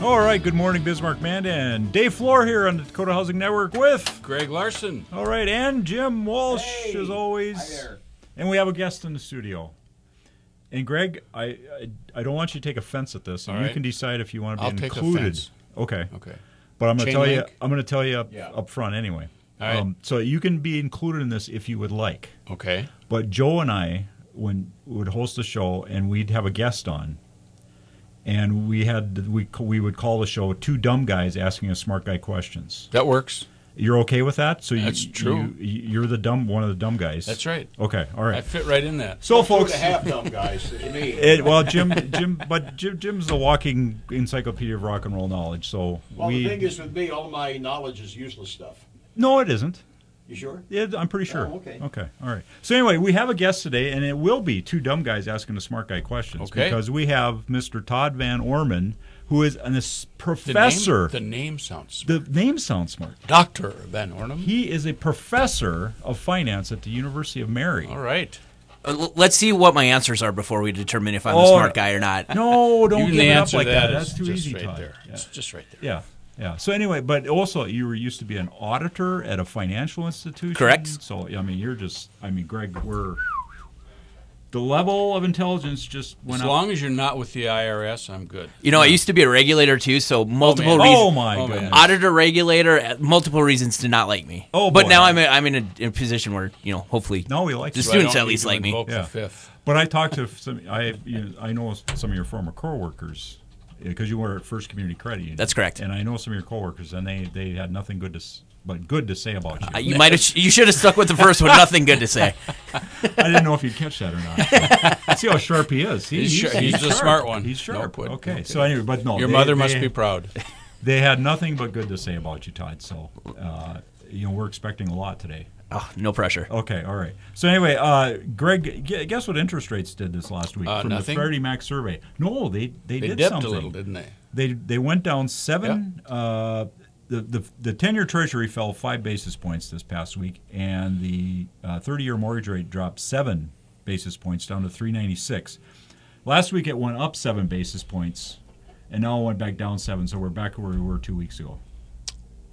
All right, good morning, Bismarck, man, and Dave Flohr here on the Dakota Housing Network with Greg Larson. All right, and Jim Walsh, as always. Hi there. And we have a guest in the studio. And Greg, I don't want you to take offense at this, and you can decide if you want to be included. I'll take offense. Okay. Okay. But I'm going to Chain tell you. link? I'm going to tell you up front anyway. All right. So you can be included in this if you would like. Okay. But Joe and I would host a show, and we'd have a guest on, and we would call the show Two Dumb Guys Asking a Smart Guy Questions. That works. You're okay with that? So That's true. You're one of the dumb guys. That's right. Okay, all right. I fit right in that. So, folks, 2.5 dumb guys. It's me. Jim's the walking encyclopedia of rock and roll knowledge. So Well, the thing is, with me, all my knowledge is useless stuff. No, it isn't. You sure? Yeah, I'm pretty sure. Oh, okay. Okay, all right. So anyway, we have a guest today, and it will be two dumb guys asking a smart guy questions. Okay. Because we have Mr. Todd Van Orman, who is a professor. The name sounds smart. The name sounds smart. Dr. Van Orman. He is a professor of finance at the University of Mary. All right. Let's see what my answers are before we determine if I'm a smart guy or not. No, don't You give can it up answer like that. that. That's It's too just easy, right Todd. there. Yeah. It's just right there. Yeah. Yeah. So anyway, but also you used to be an auditor at a financial institution. Correct. So I mean, Greg, the level of intelligence just went As up. long as you're not with the IRS, I'm good. You know, I used to be a regulator too, so multiple man. reasons. Oh my Oh, man. goodness. Auditor, regulator, multiple reasons to not like me. Oh, but boy. now I'm in a position where hopefully No, we like the you. So I students don't at need least to like me. invoke Yeah. the fifth. But I talked to some. I know some of your former coworkers because you were at First Community Credit Union. That's correct. And I know some of your coworkers, and they had nothing good to say about you. You should have stuck with the first one. Nothing good to say. I didn't know if you'd catch that or not. See how sharp he is. He's the sharp. smart one. He's sharp. No, Okay. So anyway, but no. Your mother must be proud. They had nothing but good to say about you, Todd. So we're expecting a lot today. Oh, no pressure. Okay, all right. So anyway, Greg, guess what interest rates did this last week from nothing? the Freddie Mac survey? No, they did dipped something. a little, didn't they? They went down 7. The 10-year Treasury fell 5 basis points this past week, and the 30-year mortgage rate dropped 7 basis points down to 3.96. Last week it went up 7 basis points, and now it went back down 7. So we're back where we were 2 weeks ago.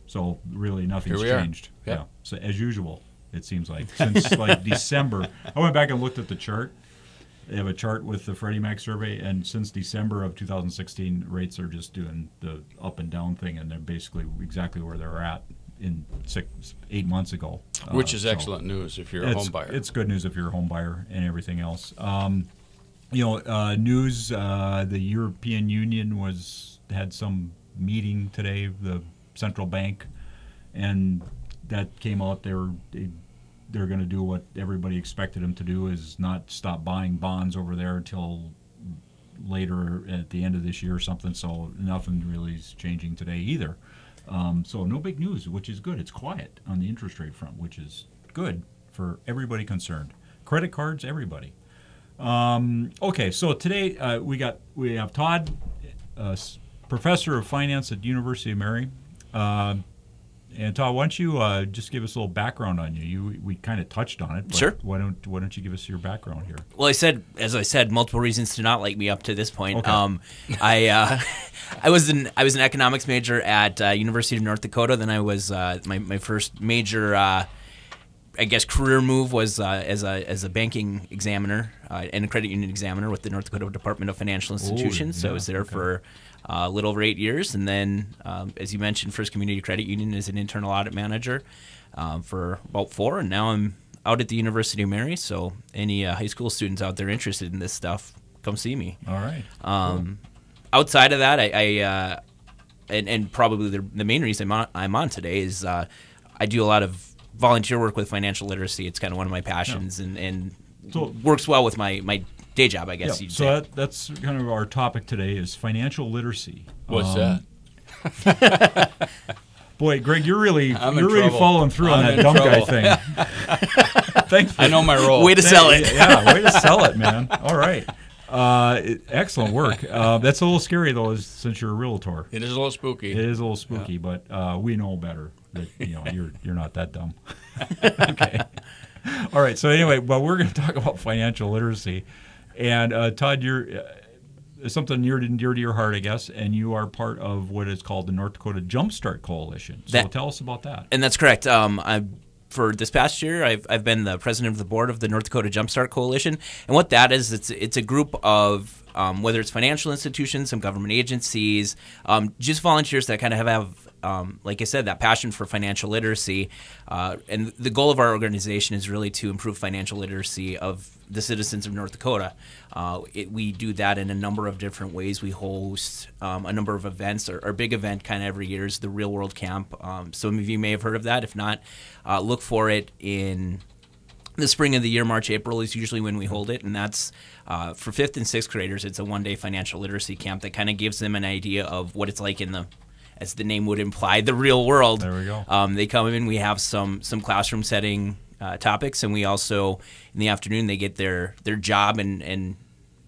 So really nothing's Here we are. changed. Yeah. So as usual, it seems like since like December. I went back and looked at the chart. They have a chart with the Freddie Mac survey, and since December of 2016, rates are just doing the up and down thing, and they're basically exactly where they're at in 8 months ago. Which is so excellent news if you're a home buyer. It's good news if you're a home buyer and everything else. News, the European Union had some meeting today, the central bank, and that came out. They're going to do what everybody expected them to do, is not stop buying bonds over there until later at the end of this year or something. So nothing really is changing today either. So no big news, which is good. It's quiet on the interest rate front, which is good for everybody concerned. Credit cards, everybody. Okay, so today we have Todd, professor of finance at University of Mary. And Todd, why don't you just give us a little background on you? We kind of touched on it. But Sure. Why don't you give us your background here? Well, as I said, multiple reasons to not like me up to this point. Okay. I was an economics major at University of North Dakota. Then I was my first major, career move was as a banking examiner and a credit union examiner with the North Dakota Department of Financial Institutions. So I was there for a little over 8 years, and then, as you mentioned, First Community Credit Union as an internal audit manager for about 4, and now I'm out at the University of Mary. So any high school students out there interested in this stuff, come see me. All right. Cool. Outside of that, I probably the main reason I'm on today is I do a lot of volunteer work with financial literacy. It's kind of one of my passions, and So- works well with my day job, I guess you'd say. So that's kind of our topic today is financial literacy. What's that? Boy, Greg, you're really trouble. following through on I'm that in dumb guy trouble. thing. Thanks. I know my role. Way to sell it. Yeah, way to sell it, man. All right. Excellent work. That's a little scary though, since you're a realtor. It is a little spooky. It is a little spooky, but we know better. That you're not that dumb. Okay. All right. So anyway, but we're going to talk about financial literacy, and Todd, you're something near and dear to your heart, I guess, and you are part of what is called the North Dakota Jumpstart Coalition. So tell us about that. And that's correct. For this past year, I've been the president of the board of the North Dakota Jumpstart Coalition, and what that is, it's a group of whether it's financial institutions, some government agencies, just volunteers that kind of have, like I said, that passion for financial literacy. And the goal of our organization is really to improve financial literacy of the citizens of North Dakota. We do that in a number of different ways. We host a number of events. Our big event kind of every year is the Real World Camp. Some of you may have heard of that. If not, look for it in the spring of the year. March, April is usually when we hold it, and that's for 5th and 6th graders. It's a one-day financial literacy camp that kind of gives them an idea of what it's like in the, as the name would imply, the real world. There we go. They come in, we have some classroom setting topics, and we also, in the afternoon, they get their job, and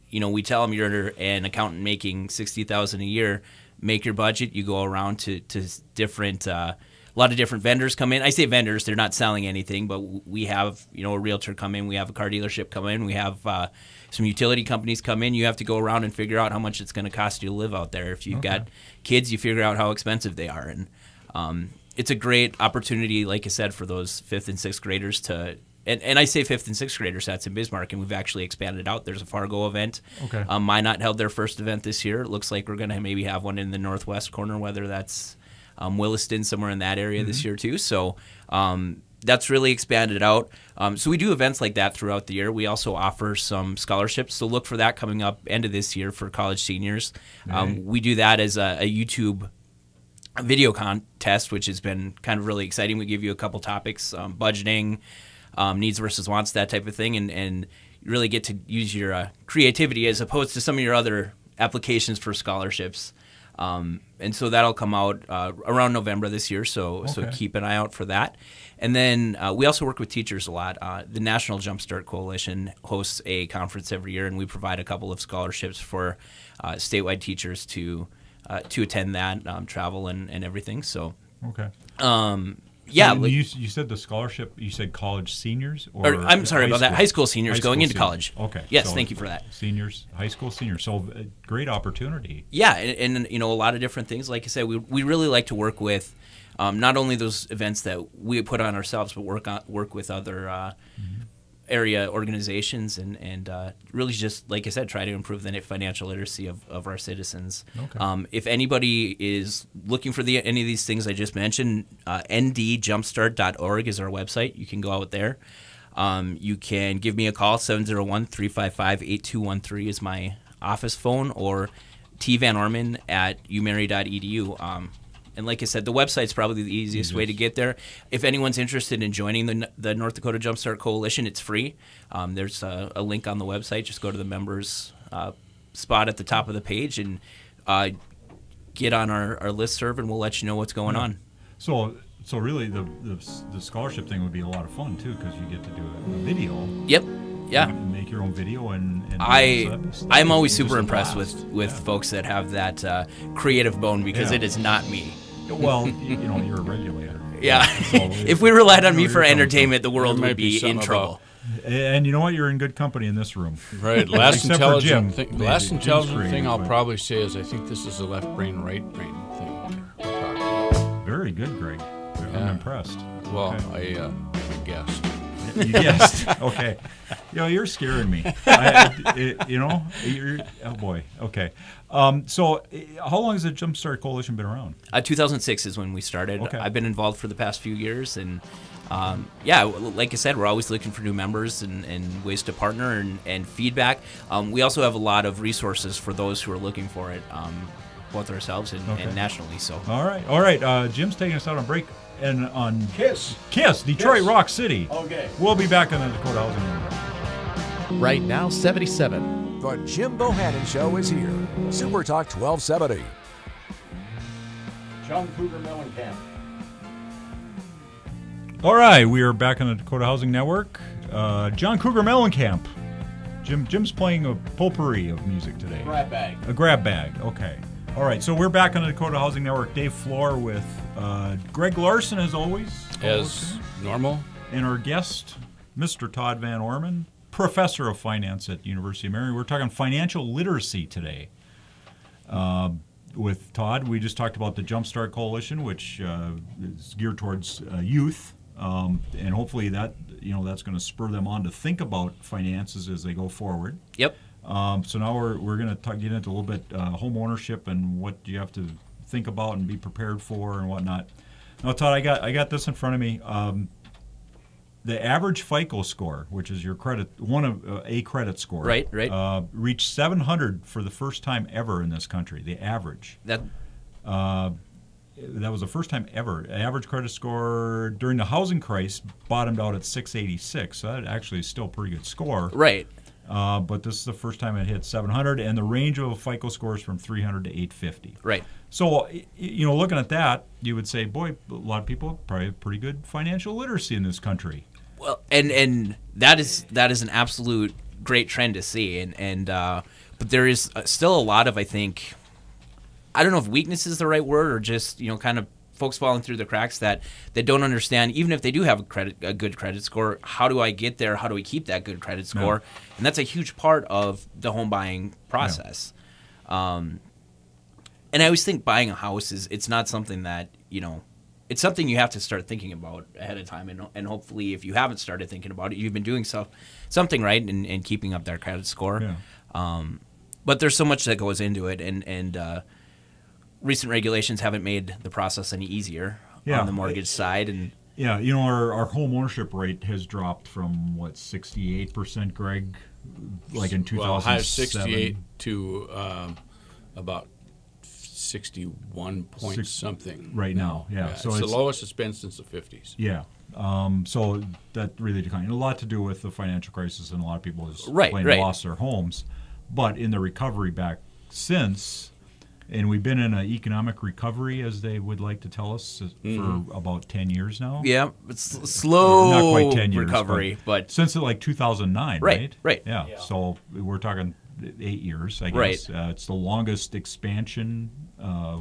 you know, we tell them you're an accountant making $60,000 a year, make your budget. You go around to different, a lot of different vendors come in. I say vendors, they're not selling anything, but we have, you know, a realtor come in, we have a car dealership come in, we have some utility companies come in. You have to go around and figure out how much it's going to cost you to live out there. If you've got kids, you figure out how expensive they are, and it's a great opportunity, like I said, for those 5th and 6th graders to. And I say 5th and 6th graders, that's in Bismarck, and we've actually expanded out. There's a Fargo event. Okay. Minot held their first event this year. It looks like we're going to maybe have one in the northwest corner, whether that's Williston, somewhere in that area this year too. So that's really expanded out. So we do events like that throughout the year. We also offer some scholarships, so look for that coming up end of this year for college seniors. We do that as a YouTube video contest, which has been kind of really exciting. We give you a couple topics, budgeting, needs versus wants, that type of thing, and you really get to use your creativity as opposed to some of your other applications for scholarships. And so that'll come out around November this year, so keep an eye out for that. And then we also work with teachers a lot. The National Jumpstart Coalition hosts a conference every year, and we provide a couple of scholarships for statewide teachers to attend that, travel and everything. So yeah. So you said the scholarship, you said college seniors? Or I'm sorry about that. High school seniors going into college. Okay. Yes, so thank you for that. Seniors, high school seniors. So great opportunity. Yeah, and you know, a lot of different things. Like I said, we really like to work with not only those events that we put on ourselves, but work with other area organizations and really just, like I said, try to improve the financial literacy of our citizens. If anybody is looking for any of these things I just mentioned, ndjumpstart.org is our website. You can go out there. You can give me a call, 701-355-8213 is my office phone, or tvanorman@umary.edu. And like I said, the website's probably the easiest way to get there. If anyone's interested in joining the North Dakota Jumpstart Coalition, it's free. There's a link on the website. Just go to the members spot at the top of the page and get on our listserv, and we'll let you know what's going on. So really, the scholarship thing would be a lot of fun too, because you get to do a video. Yep. Yeah. And make your own video, and I'm always super impressed with folks that have that creative bone, because it is not me. Well, you know, you're a regulator. Yeah. So if we relied on me for entertainment, the world would be in trouble. And you know what? You're in good company in this room. Right. Last intelligent Jim, thing I'll probably say is I think this is a left brain, right brain thing we're talking about. Very good, Greg. I'm impressed. Well, I guessed. You guessed. Okay. You know, you're scaring me. You know, oh boy. Okay. So how long has the Jumpstart Coalition been around? 2006 is when we started. Okay. I've been involved for the past few years, and yeah, like I said, we're always looking for new members and ways to partner and feedback. We also have a lot of resources for those who are looking for it, both ourselves and nationally. So all right. Jim's taking us out on break. And on Kiss, Detroit Rock City. Okay. We'll be back on the Dakota Housing Network. Right now, 77. The Jim Bohannon Show is here. Super Talk 1270. John Cougar Mellencamp. All right, we are back on the Dakota Housing Network. John Cougar Mellencamp. Jim's playing a potpourri of music today. A grab bag. Okay. All right, so we're back on the Dakota Housing Network. Dave Flohr with Greg Larson, as always. As normal. And our guest, Mr. Todd Van Orman, professor of finance at the University of Marion. We're talking financial literacy today. With Todd, we just talked about the Jumpstart Coalition, which is geared towards youth, and hopefully that's going to spur them on to think about finances as they go forward. Yep. So now we're going to get into a little bit home ownership and what you have to think about and be prepared for and whatnot. Now, Todd, I got this in front of me. The average FICO score, which is your credit, a credit score, right, reached 700 for the first time ever in this country. The average. That was the first time ever. Average credit score during the housing crisis bottomed out at 686. So that actually is still a pretty good score. Right. But this is the first time it hit 700, and the range of a FICO score is from 300 to 850. Right. So, looking at that, you would say, boy, a lot of people probably have pretty good financial literacy in this country. Well, and that is an absolute great trend to see, but there is still a lot of, I think, I don't know if weakness is the right word or just kind of folks falling through the cracks that don't understand, even if they do have a good credit score, how do I get there? How do we keep that good credit score? Yeah. And that's a huge part of the home buying process. Yeah. And I always think buying a house it's not something that it's something you have to start thinking about ahead of time, and hopefully if you haven't started thinking about it, you've been doing something right and keeping up that credit score. Yeah. But there's so much that goes into it, and recent regulations haven't made the process any easier on the mortgage side. And yeah, our home ownership rate has dropped from 68%, Greg, like in 2007. Well, high 68 to about 61 point something right now. Yeah, so it's the lowest it's been since the 50s. Yeah. So that really declined. A lot to do with the financial crisis, and a lot of people lost their homes. But in the recovery back since, and we've been in an economic recovery, as they would like to tell us, for about 10 years now. Yeah, it's slow, not quite 10 years, recovery, but since 2009, right? Right. Yeah. So we're talking 8 years, I guess. Right. It's the longest expansion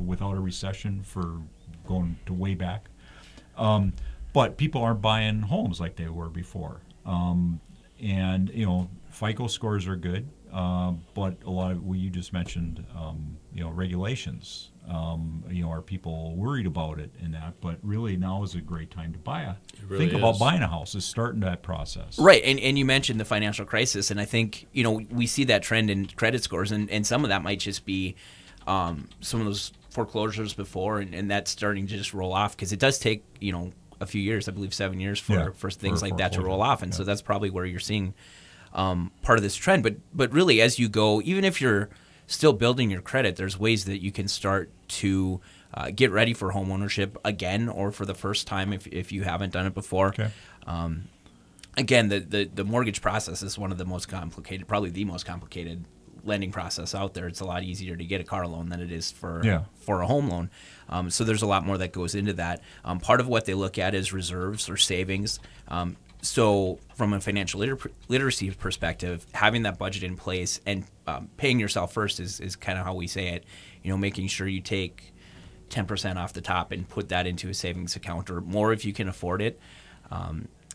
without a recession for going to way back. But people aren't buying homes like they were before. And, FICO scores are good, but a lot of what you just mentioned, regulations. Are people worried about it and that? But really now is a great time to think about buying a house, is starting that process. Right, and you mentioned the financial crisis, and I think, we see that trend in credit scores, and some of that might just be some of those foreclosures before, and that's starting to just roll off, because it does take, a few years, I believe 7 years for things like that to roll off, and so that's probably where you're seeing part of this trend. But really, as you go, even if you're still building your credit, there's ways that you can start to get ready for home ownership again, or for the first time if you haven't done it before. Okay. Again, the mortgage process is one of the most complicated, probably the most complicated lending process out there. It's a lot easier to get a car loan than it is for a home loan. So there's a lot more that goes into that. Part of what they look at is reserves or savings. So from a financial literacy perspective, having that budget in place and paying yourself first is kind of how we say it. Making sure you take 10% off the top and put that into a savings account, or more if you can afford it,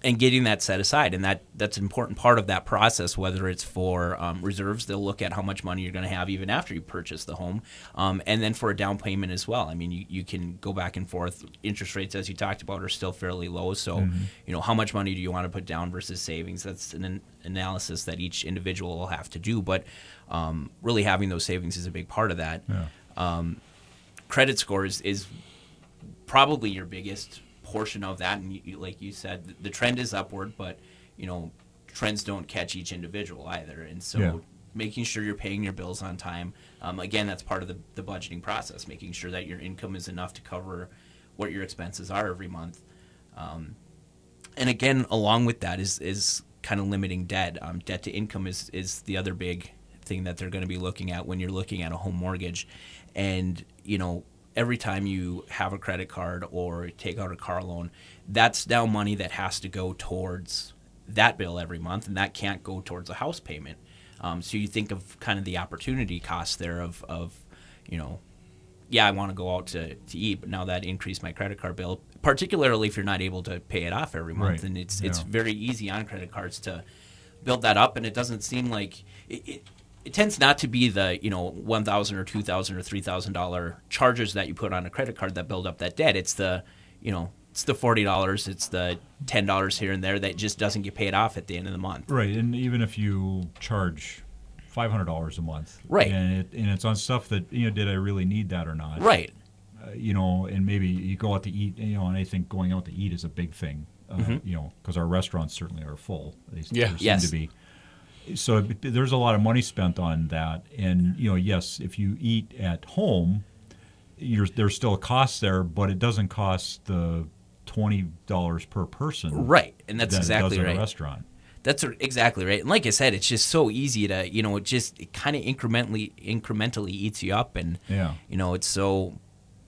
and getting that set aside. And that's an important part of that process, whether it's for reserves. They'll look at how much money you're going to have even after you purchase the home, and then for a down payment as well. I mean, you can go back and forth. Interest rates, as you talked about, are still fairly low. So, how much money do you want to put down versus savings? That's an analysis that each individual will have to do. But really having those savings is a big part of that. Yeah. Credit scores is probably your biggest portion of that, and like you said, the trend is upward, but trends don't catch each individual either, and so making sure you're paying your bills on time, again, that's part of the budgeting process, making sure that your income is enough to cover what your expenses are every month, and again, along with that is kind of limiting debt. Debt to income is the other big thing that they're going to be looking at when you're looking at a home mortgage, and every time you have a credit card or take out a car loan, that's now money that has to go towards that bill every month, and that can't go towards a house payment. So you think of kind of the opportunity cost there of I want to go out to eat, but now that increased my credit card bill, particularly if you're not able to pay it off every month. Right. And it's very easy on credit cards to build that up, and it doesn't seem like it tends not to be the $1,000 or $2,000 or $3,000 charges that you put on a credit card that build up that debt. It's the it's the $40, it's the $10 here and there that just doesn't get paid off at the end of the month. Right, and even if you charge $500 a month, right, and it's on stuff that did I really need that or not? Right. And maybe you go out to eat, and I think going out to eat is a big thing, because our restaurants certainly are full. They seem to be. So there's a lot of money spent on that, and yes, if you eat at home, there's still a cost there, but it doesn't cost the $20 per person. Right, and that's exactly it does right. At a restaurant. That's exactly right. And like I said, it's just so easy to it kind of incrementally eats you up, and it's so.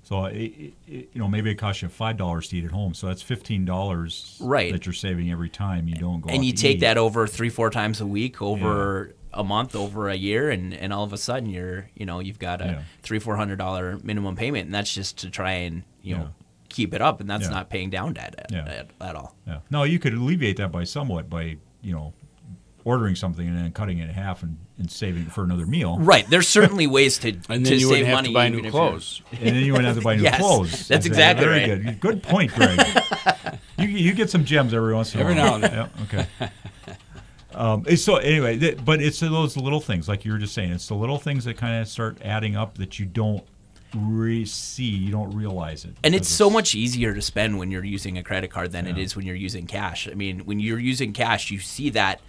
So maybe it costs you $5 to eat at home. So that's $15 that you're saving every time you don't go. And out you to take eat. that over 3-4 times a week, over a month, over a year, and all of a sudden you've got a $300-400 minimum payment, and that's just to try and keep it up, and that's not paying down debt at all. Yeah. No, you could alleviate that by ordering something and then cutting it in half and saving it for another meal. Right. There's certainly ways to and then you save wouldn't have money to buy new clothes. And then you wouldn't have to buy new clothes. That's exactly very right. Good. Good point, Greg. you get some gems every once in a while. Every now and then. Yeah, okay. So anyway, but it's those little things, like you were just saying. It's the little things that kind of start adding up that you don't see, you don't realize it. And it's so much easier to spend when you're using a credit card than it is when you're using cash. I mean, when you're using cash, you see that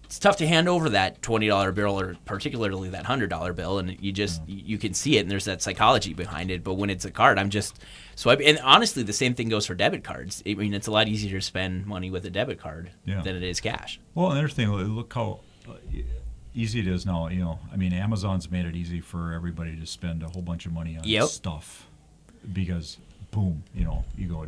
it's tough to hand over that $20 bill, or particularly that $100 bill, and you can see it, and there's that psychology behind it. But when it's a card, I'm just swiping. And honestly, the same thing goes for debit cards. I mean, it's a lot easier to spend money with a debit card than it is cash. Well, another thing, look how easy it is now. I mean, Amazon's made it easy for everybody to spend a whole bunch of money on stuff, because boom, you go,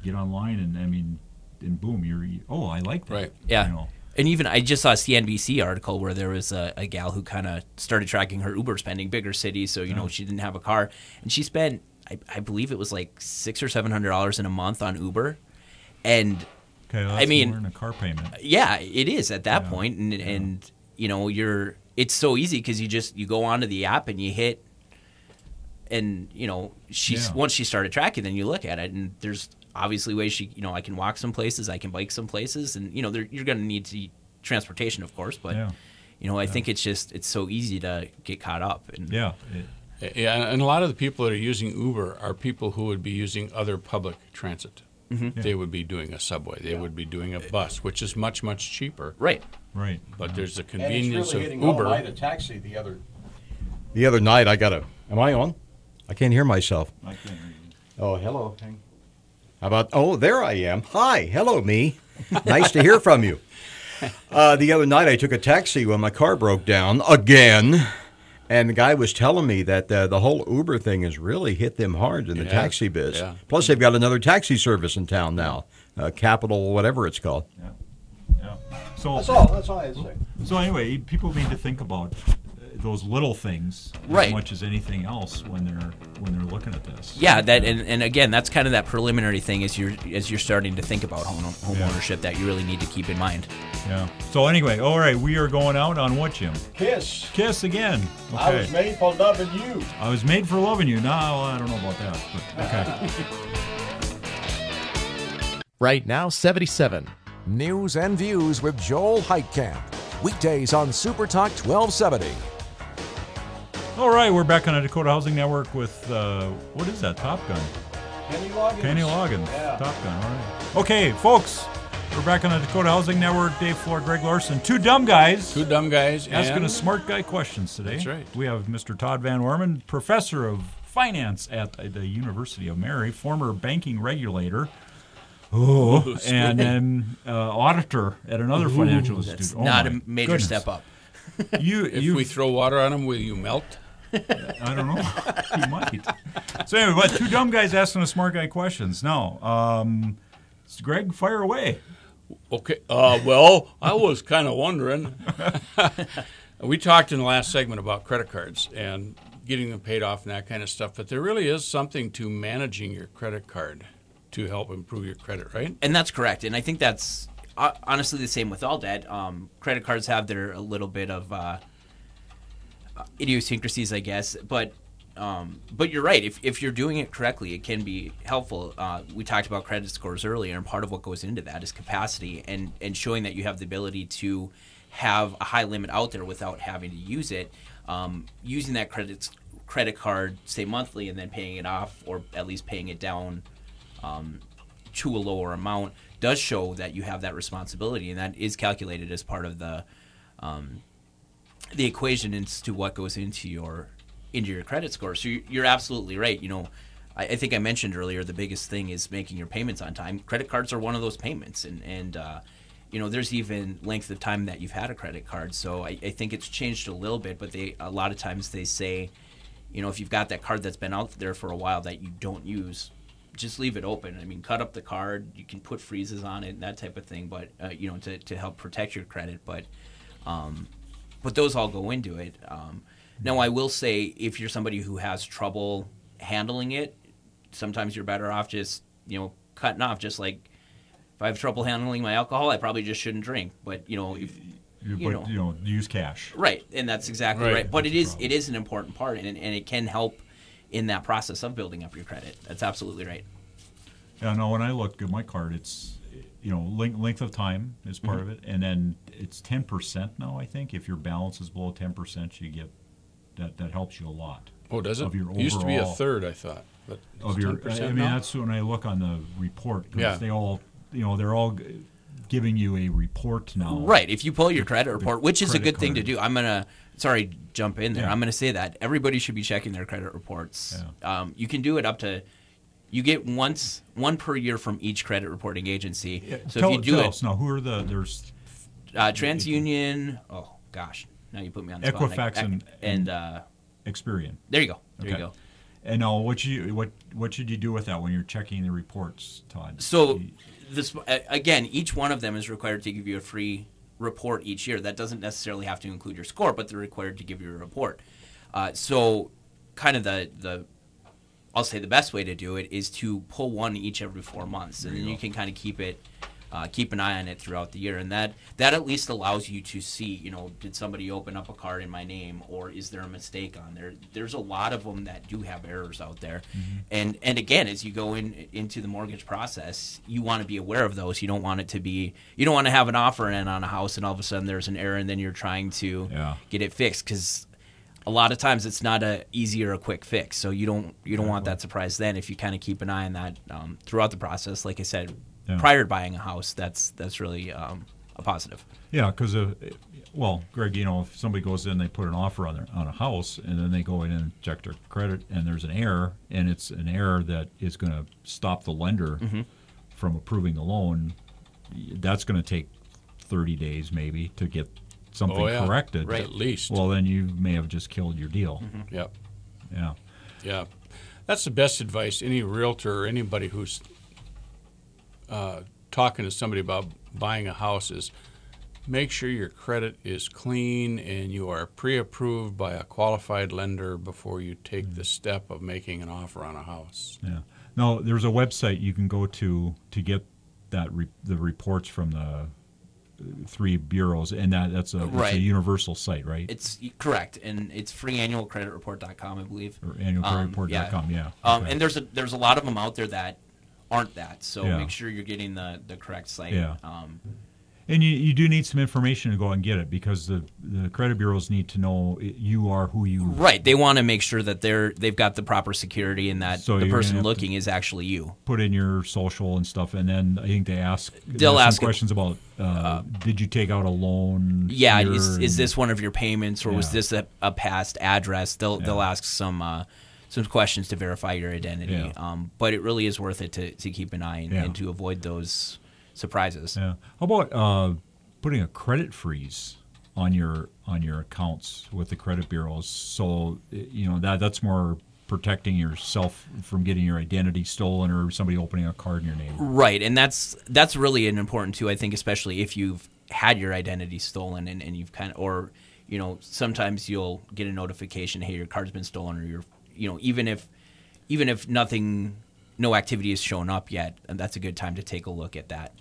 get online, and I mean. And boom, I like that. Right. Yeah. And even I just saw a CNBC article where there was a gal who kind of started tracking her Uber spending, bigger cities, so she didn't have a car, and she spent I believe it was like $600 or $700 in a month on Uber, and well, that's more than a car payment. Yeah, it is at that point, and it's so easy because you go onto the app and you hit, and once she started tracking, then you look at it, and there's obviously ways I can walk some places, I can bike some places, and you're going to need transportation, of course, but I think it's so easy to get caught up. And and a lot of the people that are using Uber are people who would be using other public transit. Mm-hmm. They would be doing a subway, they would be doing a bus, which is much, much cheaper. Right. But there's the convenience and it's really of Uber. All night, a taxi the other night. Am I on? I can't hear myself. I can't hear you. Oh, hello. How about? Oh, there I am. Hi, hello, me. Nice to hear from you. The other night I took a taxi when my car broke down again, and the guy was telling me that the whole Uber thing has really hit them hard in the taxi biz. Yeah. Plus, they've got another taxi service in town now, Capital, whatever it's called. Yeah. So That's all I'd say. So anyway, people need to think about those little things as much as anything else when they're looking at this. Yeah, that and again, that's kind of that preliminary thing as you're starting to think about home ownership that you really need to keep in mind. Yeah. So anyway, all right, we are going out on what, Jim? Kiss again. Okay. I was made for loving you. I was made for loving you. No, I don't know about that, but okay. Right now, 77. News and Views with Joel Heitkamp. Weekdays on Super Talk 1270. All right, we're back on the Dakota Housing Network with, what is that, Top Gun? Kenny Loggins. Yeah. Top Gun, all right. Okay, folks, we're back on the Dakota Housing Network. Dave Flohr, Greg Larson. Two dumb guys asking us smart guy questions today. That's right. We have Mr. Todd Van Orman, professor of finance at the University of Mary, former banking regulator. And then auditor at another financial institution. Not a major step up. If we throw water on them, will you melt? I don't know. He might. So anyway, but two dumb guys asking us smart guy questions. Now, Greg, fire away. Okay. Well, I was kind of wondering. We talked in the last segment about credit cards and getting them paid off and that kind of stuff, but there really is something to managing your credit card to help improve your credit, right? And that's correct. And I think that's honestly the same with all debt. Credit cards have their a little bit of idiosyncrasies, I guess, but you're right. If you're doing it correctly, it can be helpful. We talked about credit scores earlier, and part of what goes into that is capacity and showing that you have the ability to have a high limit out there without having to use it. Using that credit card, say monthly, and then paying it off, or at least paying it down to a lower amount, does show that you have that responsibility, and that is calculated as part of the equation as to what goes into your credit score. So you're absolutely right. I think I mentioned earlier the biggest thing is making your payments on time. Credit cards are one of those payments, and there's even length of time that you've had a credit card. So I think it's changed a little bit, but a lot of times they say, if you've got that card that's been out there for a while that you don't use, just leave it open. I mean, cut up the card. You can put freezes on it and that type of thing, but to help protect your credit. But those all go into it. Now, I will say, if you're somebody who has trouble handling it, sometimes you're better off just cutting off. Just like if I have trouble handling my alcohol, I probably just shouldn't drink. But use cash. Right, and that's exactly right. But it is an important part, and it can help in that process of building up your credit. That's absolutely right. Yeah, no, when I look at my card, it's length of time is part of it, and then it's 10% now. I think if your balance is below 10%, you get that helps you a lot. Oh, does it? Of your It used to be a overall- third, I thought. But Of your, 10% I mean, now? that's when I look on the report. 'Cause Yeah. they all, they're all giving you a report now. Right. If you pull your credit report, which is a credit good thing to card. do, jump in there. Yeah. I'm gonna say that everybody should be checking their credit reports. Yeah. You can do it up to, you get one per year from each credit reporting agency. So if you do tell it, us now, who are there's TransUnion. Oh gosh, now you put me on the spot. Equifax and Experian. There you go. There you Okay. go. And now, what should you do with that when you're checking the reports, Todd? So this again, each one of them is required to give you a free report each year. That doesn't necessarily have to include your score, but they're required to give you a report. So kind of I'll say the best way to do it is to pull one each every 4 months, and then you can kind of keep an eye on it throughout the year, and that at least allows you to see, did somebody open up a card in my name, or is there a mistake on there? There's a lot of them that do have errors out there, and again, as you go into the mortgage process, you want to be aware of those. You don't want to have an offer in on a house, and all of a sudden there's an error, and then you're trying to get it fixed, because a lot of times it's not a easy or a quick fix. So you don't want that surprise then. If you kind of keep an eye on that throughout the process, like I said. Yeah. Prior to buying a house, that's really a positive. Yeah, because Greg, if somebody goes in, they put an offer on a house, and then they go in and check their credit, and there's an error, and it's an error that is going to stop the lender from approving the loan. That's going to take 30 days maybe to get something corrected. Right, at least. Well, then you may have just killed your deal. Yep. Yeah. Yeah. That's the best advice any realtor or anybody who's talking to somebody about buying a house is make sure your credit is clean and you are pre-approved by a qualified lender before you take the step of making an offer on a house. Yeah. Now, there's a website you can go to get the reports from the three bureaus, and that's it's a universal site, right? It's correct, and it's freeannualcreditreport.com, I believe. Or annualcreditreport.com, yeah. Okay. And there's a lot of them out there that aren't that, so make sure you're getting the correct site. Yeah. And you do need some information to go and get it, because the credit bureaus need to know you are who you. Right. They want to make sure that they've got the proper security and that the person looking is actually you. Put in your social and stuff, and then I think they'll ask questions about did you take out a loan? Yeah. Is this one of your payments, or was this a past address? They'll ask some questions to verify your identity. Yeah. But it really is worth it to keep an eye and to avoid those surprises. Yeah. How about putting a credit freeze on your accounts with the credit bureaus? So that's more protecting yourself from getting your identity stolen or somebody opening a card in your name. Right, and that's really an important too. I think, especially if you've had your identity stolen and you've sometimes you'll get a notification, hey, your card's been stolen, or even if no activity has shown up yet, and that's a good time to take a look at that.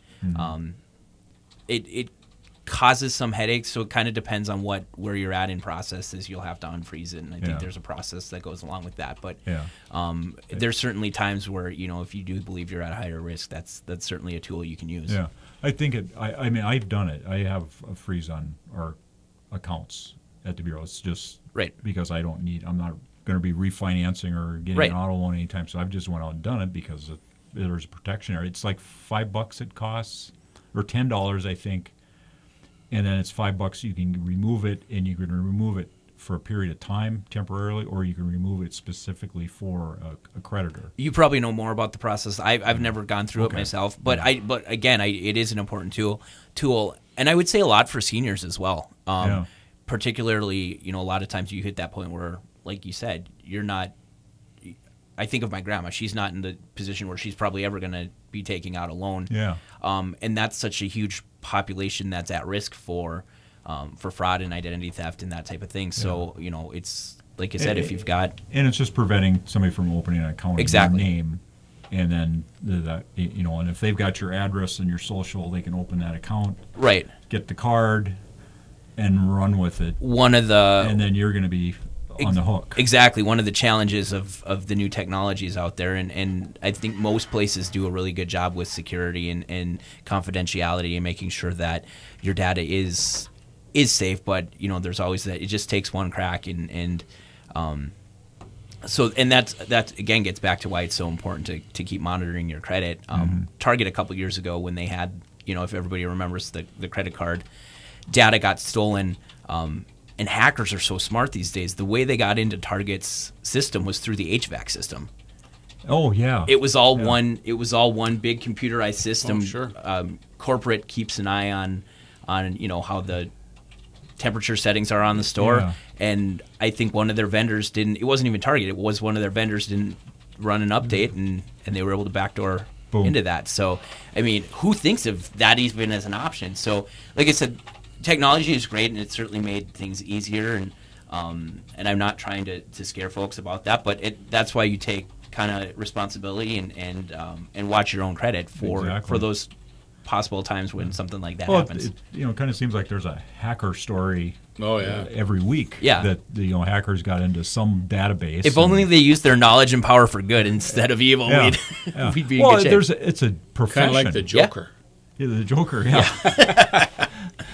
it causes some headaches, so it kind of depends on where you're at in processes. You'll have to unfreeze it, and I think there's a process that goes along with that. But there's certainly times where, you know, if you do believe you're at a higher risk, that's certainly a tool you can use. Yeah, I think I mean, I've done it. I have a freeze on our accounts at the bureau. It's just because I'm not going to be refinancing or getting an auto loan anytime. So I've just went out and done it because there's a protection area. It's like $5 it costs, or $10, I think. And then it's $5. You can remove it, and you can remove it for a period of time temporarily, or you can remove it specifically for a creditor. You probably know more about the process. I've never gone through it myself, but again, it is an important tool, and I would say a lot for seniors as well. Particularly, you know, a lot of times you hit that point where, like you said, you're not. I think of my grandma. She's not in the position where she's probably ever going to be taking out a loan. And that's such a huge population that's at risk for fraud and identity theft and that type of thing. So, you know, it's like I said, if you've got... And it's just preventing somebody from opening an account in your name. And then, you know, and if they've got your address and your social, they can open that account. Get the card and run with it. And then you're going to be on the hook. Exactly. One of the challenges of the new technologies out there, and I think most places do a really good job with security and confidentiality and making sure that your data is safe, but you know, there's always that it just takes one crack, and that again gets back to why it's so important to keep monitoring your credit. Target a couple years ago, when they had, you know, if everybody remembers, the credit card data got stolen. And hackers are so smart these days. The way they got into Target's system was through the HVAC system. Oh yeah. It was all one. It was all one big computerized system. Oh, sure. Corporate keeps an eye on you know, how the temperature settings are on the store. And I think one of their vendors didn't. It wasn't even Target. It was one of their vendors didn't run an update, and they were able to backdoor into that. So I mean, who thinks of that even as an option? So like I said, technology is great, and it certainly made things easier, and I'm not trying to scare folks about that, but that's why you take kind of responsibility and watch your own credit for those possible times when something like that happens. It kind of seems like there's a hacker story. Every week. Yeah. That hackers got into some database. If only they used their knowledge and power for good instead of evil, we'd be in good shape. It's a profession. Kind of like the Joker. Yeah, the Joker.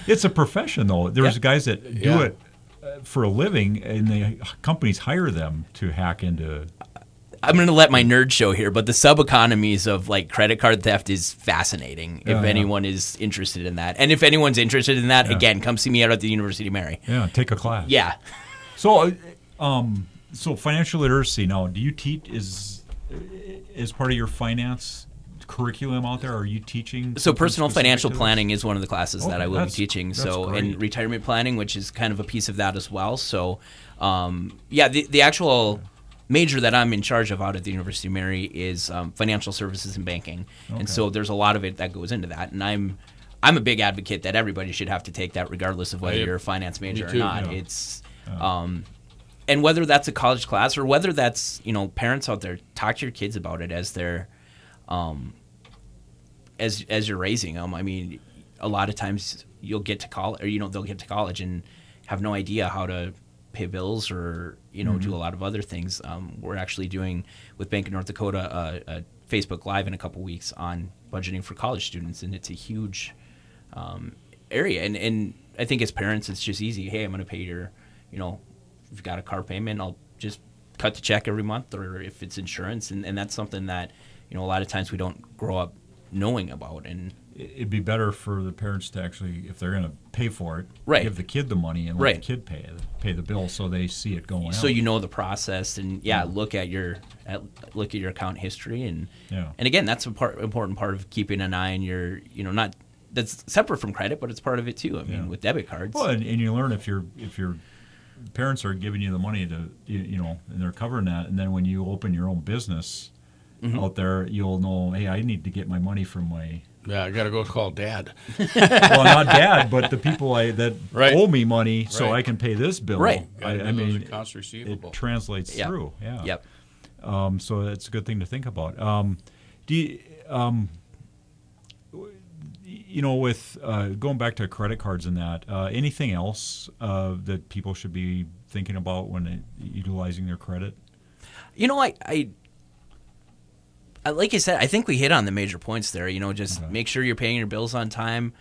It's a profession, though. There's guys that do it for a living, and the companies hire them to hack into. I'm going to let my nerd show here, but the sub-economies of like credit card theft is fascinating. If anyone is interested in that, and if anyone's interested in that, again, come see me out at the University of Mary. Yeah, take a class. Yeah. So, financial literacy. Now, do you teach as part of your finance curriculum out there? Are you teaching? So personal financial planning is one of the classes that I will be teaching. So and retirement planning, which is kind of a piece of that as well. So the actual major that I'm in charge of out at the University of Mary is financial services and banking. And so there's a lot of it that goes into that. And I'm a big advocate that everybody should have to take that regardless of whether you're a finance major or not. It's and whether that's a college class or whether that's, you know, parents out there, talk to your kids about it as they're as you're raising them. I mean, a lot of times you'll get to college, or, you know, they'll get to college and have no idea how to pay bills or, you know, do a lot of other things. We're actually doing with Bank of North Dakota a Facebook Live in a couple weeks on budgeting for college students, and it's a huge area. And I think as parents, it's just easy. Hey, I'm going to pay your, you know, if you've got a car payment, I'll just cut the check every month, or if it's insurance, and that's something that, you know, a lot of times we don't grow up knowing about. And it'd be better for the parents to actually, if they're going to pay for it, give the kid the money and let the kid pay the bill, so they see it going out. So you know the process, and look at your account history, and again, that's an important part of keeping an eye on your, you know, not that's separate from credit, but it's part of it too. I mean, with debit cards. Well, and you learn if your parents are giving you the money to, you know, and they're covering that, and then when you open your own business out there, you'll know, hey, I need to get my money from my. Yeah, I got to go call Dad. Well, not Dad, but the people that owe me money, so I can pay this bill. Right. I mean, accounts receivable. It translates through. Yeah. Yep. So that's a good thing to think about. Do you, with going back to credit cards and that, anything else that people should be thinking about when utilizing their credit? I like I said, I think we hit on the major points there. Just make sure you're paying your bills on time.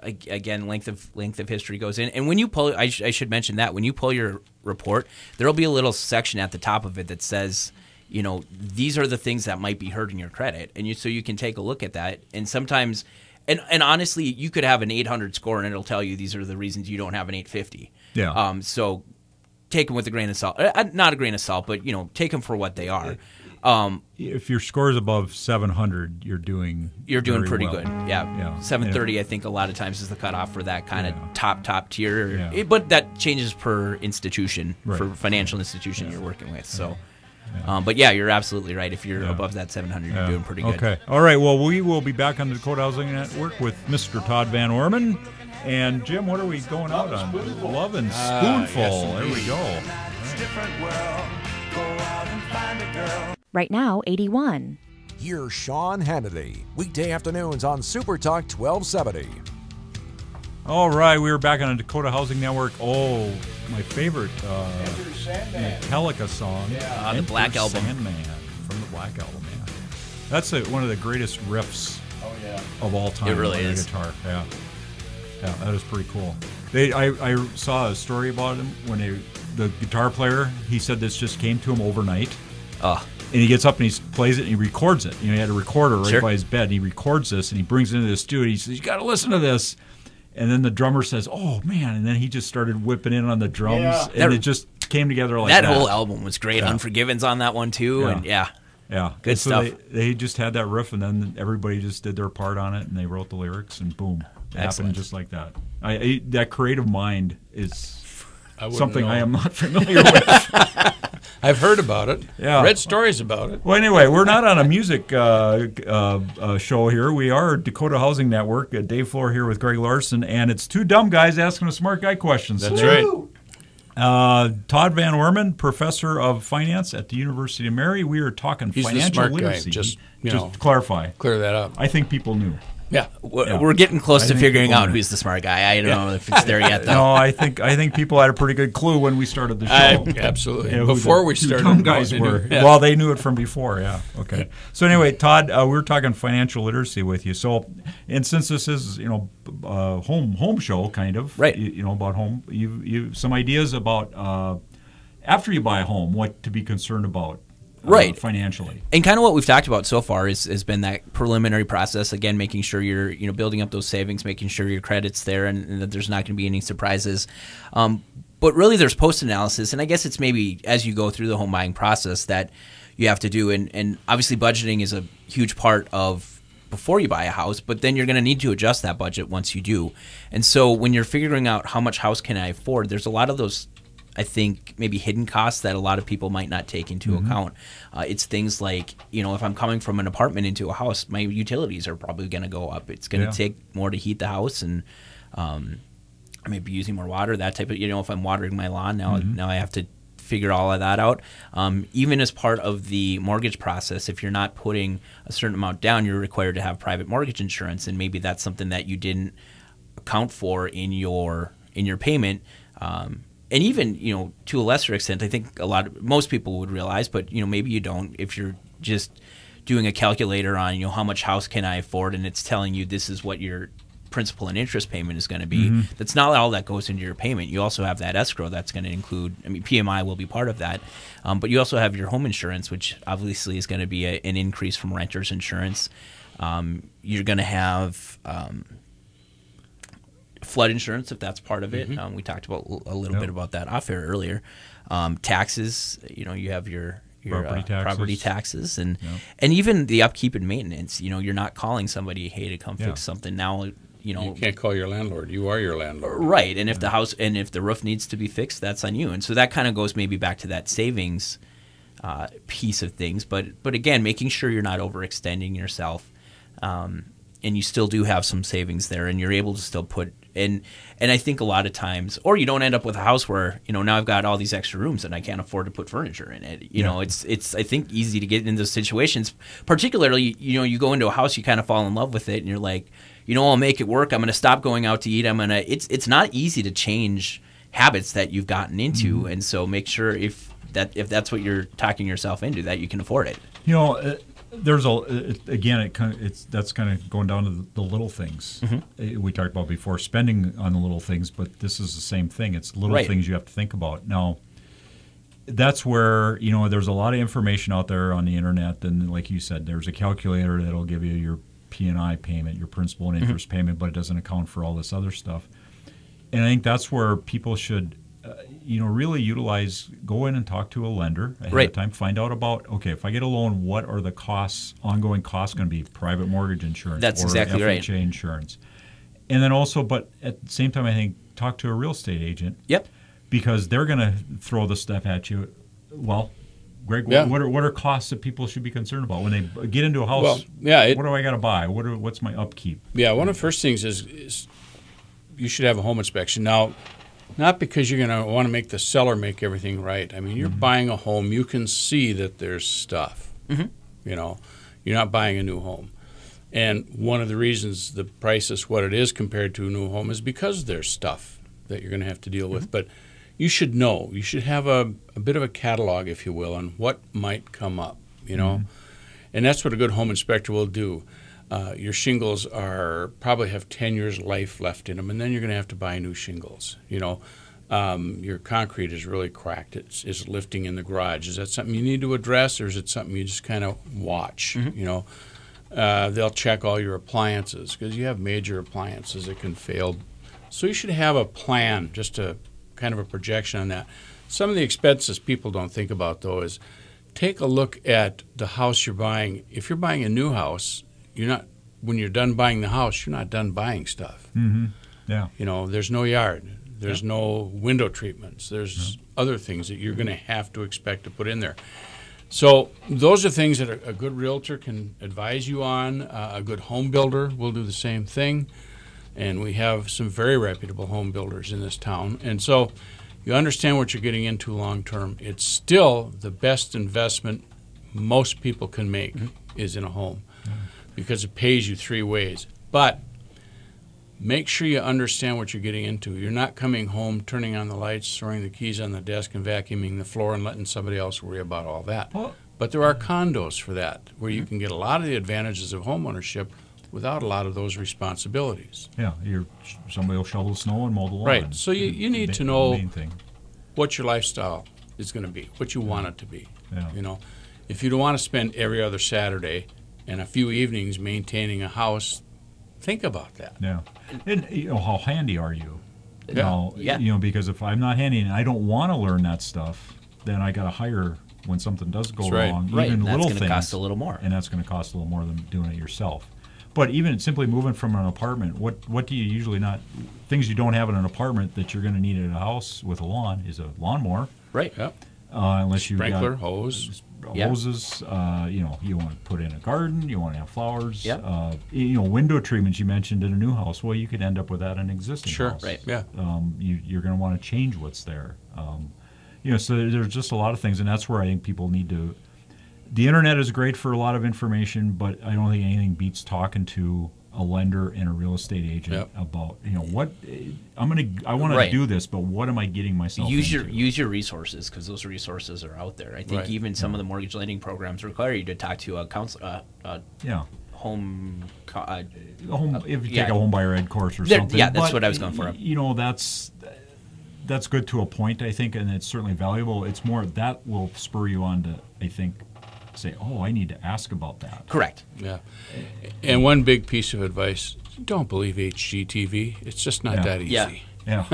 Again, length of history goes in, and when you pull, I should mention that when you pull your report, there will be a little section at the top of it that says, these are the things that might be hurting your credit, and so you can take a look at that. And sometimes, and honestly, you could have an 800 score, and it'll tell you these are the reasons you don't have an 850. Yeah. So take them with a grain of salt, not a grain of salt, but take them for what they are. If your score is above 700, you're doing pretty well. good. Yeah. 730, I think a lot of times is the cutoff for that kind of top tier. Yeah. But that changes per institution, Right. for financial institution you're working with. So, but yeah, you're absolutely right. If you're above that 700, you're doing pretty good. Okay. All right. Well, we will be back on the Dakota Housing Network with Mr. Todd Van Orman. And Jim, what are we going out on? Love and Spoonful. Yes, there we go. Right now, 81. Here's Sean Hannity, weekday afternoons on Super Talk 1270. All right, we are back on the Dakota Housing Network. Oh, my favorite Metallica song. The Black Album. Sandman from the Black Album, yeah. That's one of the greatest riffs of all time. It really on is. the guitar, yeah. Yeah, that is pretty cool. I saw a story about him when the guitar player, he said this just came to him overnight. And he gets up and he plays it and he records it. He had a recorder right by his bed. And he records this and he brings it into the studio. He says, "You got to listen to this." And then the drummer says, "Oh man!" And then he just started whipping in on the drums, and it just came together like that. That whole album was great. Unforgiven's on that one too, and good stuff. They just had that riff, and then everybody just did their part on it, and they wrote the lyrics, and boom, it happened just like that. That creative mind is something I am not familiar with. I've heard about it. Yeah. Read stories about it. Well, anyway, we're not on a music show here. We are Dakota Housing Network. Dave Flohr here with Greg Larson, and it's two dumb guys asking a smart guy questions. That's today. right. Todd Van Orman, professor of finance at the University of Mary. We are talking He's financial the smart literacy. guy. Just to clarify. Clear that up. I think people knew. Yeah. We're getting close to figuring out who's the smart guy. I don't know if it's there yet, though. No, I think people had a pretty good clue when we started the show. Absolutely. Who Before the we two started, dumb guys were. Yeah. Well, they knew it from before. Yeah. Okay. So anyway, Todd, we're talking financial literacy with you. So, and since this is home show kind of right, about home, you some ideas about after you buy a home, what to be concerned about. Right, financially, and kind of what we've talked about so far has been that preliminary process. Again, making sure you're building up those savings, making sure your credit's there, and that there's not going to be any surprises. But really, there's post analysis, and I guess it's maybe as you go through the home buying process that you have to do. And obviously, budgeting is a huge part of before you buy a house, but then you're going to need to adjust that budget once you do. And so when you're figuring out how much house can I afford, there's a lot of those, I think, maybe hidden costs that a lot of people might not take into account. It's things like, if I'm coming from an apartment into a house, my utilities are probably going to go up. It's going to take more to heat the house, and I may be using more water, that type of, if I'm watering my lawn, now I have to figure all of that out. Even as part of the mortgage process, if you're not putting a certain amount down, you're required to have private mortgage insurance, and maybe that's something that you didn't account for in your payment. And even, to a lesser extent, I think most people would realize, but, maybe you don't, if you're just doing a calculator on, how much house can I afford, and it's telling you this is what your principal and interest payment is going to be. That's not all that goes into your payment. You also have that escrow that's going to include, PMI will be part of that, but you also have your home insurance, which obviously is going to be an increase from renter's insurance. You're going to have flood insurance, if that's part of it. We talked about a little bit about that off air earlier. Taxes, you have your property taxes, and even the upkeep and maintenance. You're not calling somebody, hey, to come fix something. Now, you can't call your landlord. You are your landlord. Right. And if the roof needs to be fixed, that's on you. And so that kind of goes maybe back to that savings piece of things. But again, making sure you're not overextending yourself, and you still do have some savings there, and you're able to still put And I think a lot of times, or you don't end up with a house where, now I've got all these extra rooms and I can't afford to put furniture in it. You know, it's I think easy to get into those situations, particularly, you go into a house, you kind of fall in love with it and you're like, I'll make it work. I'm going to stop going out to eat. It's not easy to change habits that you've gotten into. And so make sure if that's what you're talking yourself into, that you can afford it. There's that's kind of going down to the little things. We talked about before, spending on the little things, but this is the same thing. It's little things you have to think about. Now, that's where, there's a lot of information out there on the internet, and like you said, there's a calculator that'll give you your P&I payment, your principal and interest payment, but it doesn't account for all this other stuff. And I think that's where people should really go in and talk to a lender ahead of time. Find out about, okay, if I get a loan, what are the ongoing costs going to be? Private mortgage insurance That's or exactly FHA right. insurance. And then also, but at the same time, I think talk to a real estate agent. Yep. Because they're going to throw the stuff at you. Well, Greg, what are costs that people should be concerned about when they get into a house? What do I got to buy? What's my upkeep? Yeah, one of the first things is you should have a home inspection. Now, not because you're going to want to make the seller make everything right. I mean, you're buying a home, you can see that there's stuff. You're not buying a new home. And one of the reasons the price is what it is compared to a new home is because there's stuff that you're going to have to deal with. But you should know. You should have a bit of a catalog, if you will, on what might come up, And that's what a good home inspector will do. Your shingles probably have 10 years life left in them, and then you're going to have to buy new shingles. Your concrete is really cracked. It's lifting in the garage. Is that something you need to address, or is it something you just kind of watch? They'll check all your appliances because you have major appliances that can fail. So you should have a plan, just a kind of a projection on that. Some of the expenses people don't think about, though, is take a look at the house you're buying. If you're buying a new house, when you're done buying the house, you're not done buying stuff. Yeah. There's no yard. There's no window treatments. There's other things that you're going to have to expect to put in there. So those are things that a good realtor can advise you on. A good home builder will do the same thing. And we have some very reputable home builders in this town. And so you understand what you're getting into long term. It's still the best investment most people can make is in a home. Because it pays you three ways. But make sure you understand what you're getting into. You're not coming home, turning on the lights, throwing the keys on the desk, and vacuuming the floor and letting somebody else worry about all that. But there are condos for that, where you can get a lot of the advantages of home ownership without a lot of those responsibilities. Yeah, somebody will shovel the snow and mow the lawn. Right. So you need to know what your lifestyle is going to be, what you want it to be. Yeah. If you don't want to spend every other Saturday and a few evenings maintaining a house, think about that. Yeah. And how handy are you? Yeah. Because if I'm not handy and I don't want to learn that stuff, then I got to hire when something does go wrong. Right. Even That's little going to cost a little more. And that's going to cost a little more than doing it yourself. But even simply moving from an apartment, what do you usually things you don't have in an apartment that you're going to need in a house with a lawn is a lawnmower. Right. Yep. Unless you've Sprinkler, got hoses. You want to put in a garden, you want to have flowers. Yep. Window treatments you mentioned in a new house. Well, you could end up with that in an existing Sure. house. Right. Yeah. You're going to want to change what's there. So there's just a lot of things, and that's where I think people need to. The internet is great for a lot of information, but I don't think anything beats talking to a lender and a real estate agent about what I want to do this, but what am I getting myself into? Use your resources, because those resources are out there. I think even some of the mortgage lending programs require you to talk to a counselor. Home. If you take a home buyer ed course or something. Yeah, that's what I was going for. That's good to a point, I think, and it's certainly valuable. It's more that will spur you on to, I think, say, I need to ask about that. Correct. Yeah. And one big piece of advice, don't believe HGTV. It's just not that easy. Yeah.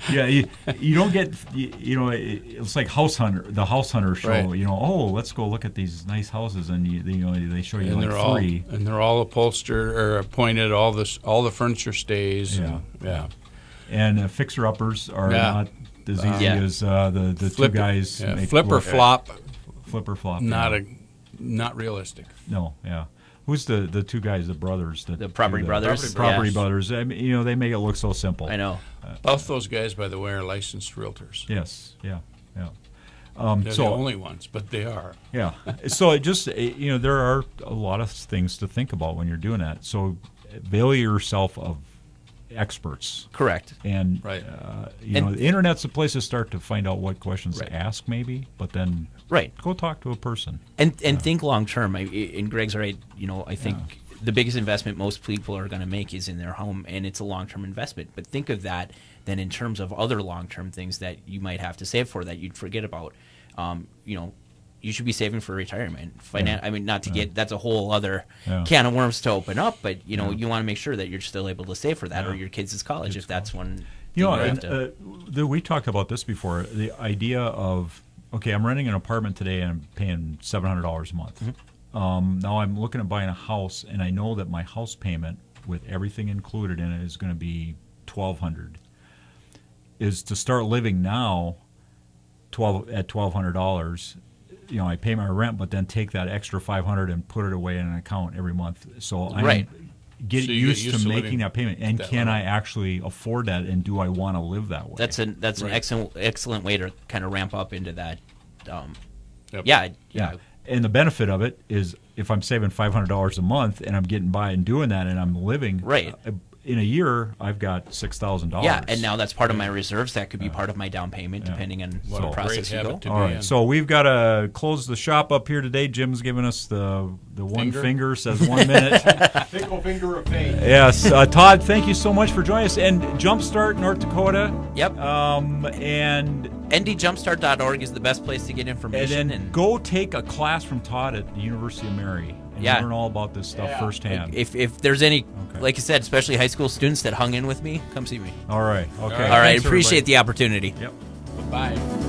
You don't get, it's like the House Hunter show, Right. Let's go look at these nice houses, and they show you And like three. And they're all upholstered or appointed, all the furniture stays. Yeah. And fixer-uppers are not as easy as the two guys. Flip or flop. Flip or flop. Not realistic. No, yeah. Who's the two guys, the brothers? The Property Brothers. Property Yeah. Brothers. I mean, they make it look so simple. I know. Both those guys, by the way, are licensed realtors. Yes. Yeah. Yeah. They're the only ones, but they are. Yeah. So it just, there are a lot of things to think about when you're doing that. So avail yourself of experts. Correct. And, Right. the internet's a place to start to find out what questions Right. to ask maybe, but then Right. go talk to a person. And think long term. And Greg's right. I think the biggest investment most people are going to make is in their home, and it's a long term investment. But think of that then in terms of other long term things that you might have to save for that you'd forget about. You should be saving for retirement. I mean, not to get that's a whole other can of worms to open up, but you want to make sure that you're still able to save for that or your kids' college if that's one. We talked about this before. The idea of I'm renting an apartment today and I'm paying $700 a month. Mm-hmm. Now I'm looking at buying a house, and I know that my house payment with everything included in it is going to be $1,200. Is to start living now at $1,200. I pay my rent, but then take that extra $500 and put it away in an account every month. So I'm get used to making that payment. And can I actually afford that? And do I want to live that way? That's an excellent way to kind of ramp up into that. Yep. Yeah. And the benefit of it is if I'm saving $500 a month and I'm getting by and doing that and I'm living in a year, I've got $6,000. Yeah, and now that's part of my reserves. That could be part of my down payment, depending on what process you go. All right, so we've got to close the shop up here today. Jim's giving us the one finger, says 1 minute. Fickle finger of fate. Yes, Todd, thank you so much for joining us. And Jumpstart North Dakota. Yep. And ndjumpstart.org is the best place to get information. And go take a class from Todd at the University of Mary. And learn all about this stuff firsthand. If there's any, like I said, especially high school students that hung in with me, come see me. All right. Okay. All right. Appreciate the opportunity. Yep. Bye.